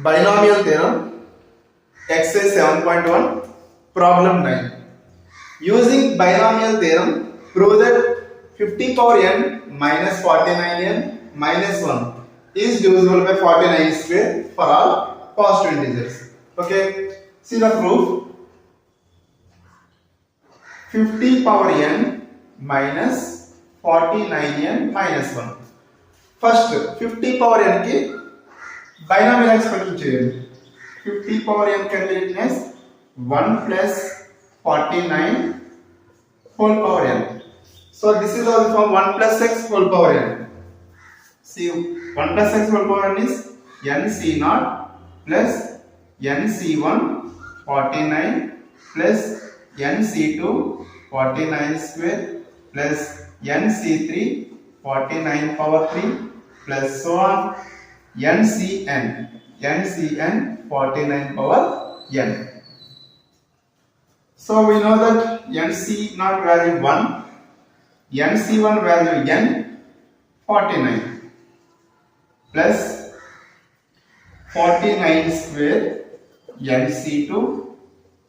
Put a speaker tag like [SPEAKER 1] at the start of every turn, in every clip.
[SPEAKER 1] Binomial Theorem Exercise 7.1 Problem 9. Using Binomial Theorem, prove that 50 power n minus 49n minus 1 is divisible by 49 square for all positive integers. Okay, see the proof. 50 power n minus 49n minus 1. First, 50 power n ki binomial expression చేయండి. 50 power n can be written as 1 plus 49 whole power n. So this is also from 1 plus x whole power n. See, 1 plus x whole power n is n c naught plus n c1 49 plus n c2 49 square plus n c3 49 power 3 plus so on ncn 49 power n. So we know that nc naught value 1, nc1 value n 49 plus 49 square nc2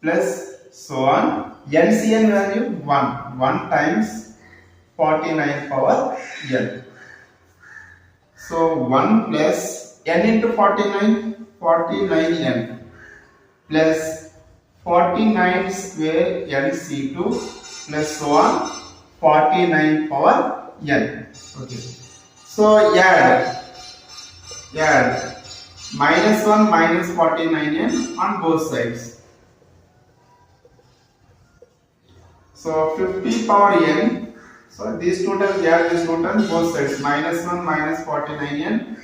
[SPEAKER 1] plus so on ncn value 1 times 49 power n. So 1 plus n into 49n plus 49 square nc2 plus so on 49 power n. Okay. So add minus 1 minus 49n on both sides. So 50 power n. So these two terms, add these two terms both sides. Minus 1 minus 49n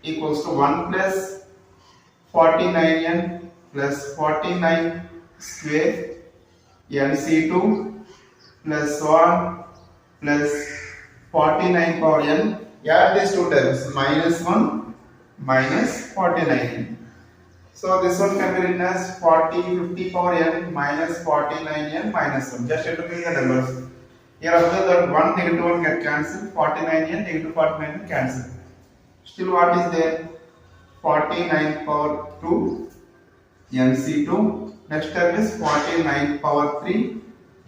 [SPEAKER 1] equals to 1 plus 49n plus 49 square nc2 plus so on plus 49 power n. Add these two terms, minus 1 minus 49n. So this one can be written as 50 power n minus 49n minus 1. Just interpret the numbers. Here observe that 1 negative 1 get cancelled, 49n negative 49n cancelled. Still what is there? 49 power 2 nc2. Next term is 49 power 3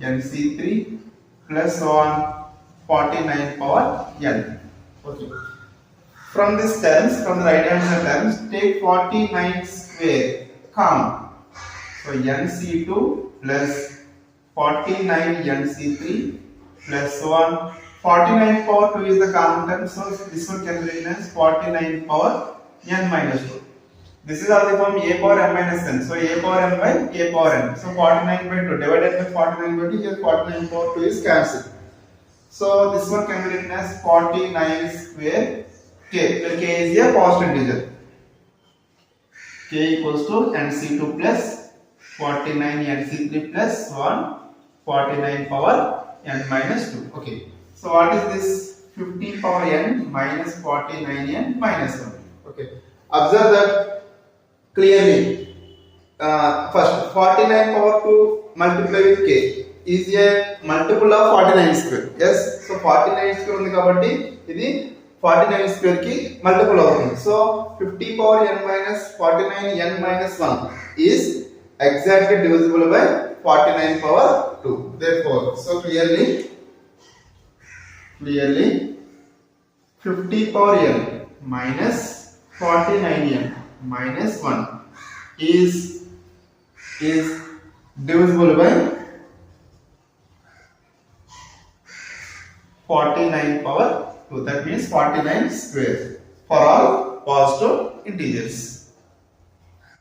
[SPEAKER 1] nc3 plus so on 49 power n. Okay. From these terms, from the right hand side terms, take 49 square, count. So nc2 plus 49 nc3 plus so on 49 power 2 is the common term, so this one can be written as 49 power n minus 2. This is also from a power m minus n, so a power m by a power n. So 49 by 2 divided by 49 by 2, here 49 power 2 is cancelled. So this one can be written as 49 square k, where k is a positive integer. K equals to nc2 plus 49 nc3 plus 1 49 power n minus 2. Okay. So what is this? 50 power n minus 49n minus 1. Okay. Observe that clearly. First, 49 power 2 multiplied with k is a multiple of 49 square. Yes. So 49 square ఉంది కాబట్టి ఇది 49 square ki multiple అవుతుంది. So 50 power n minus 49 n minus 1 is exactly divisible by 49 power 2. Therefore, so clearly 50 power n minus 49n minus 1 is divisible by 49 power 2. That means 49 square for all positive integers.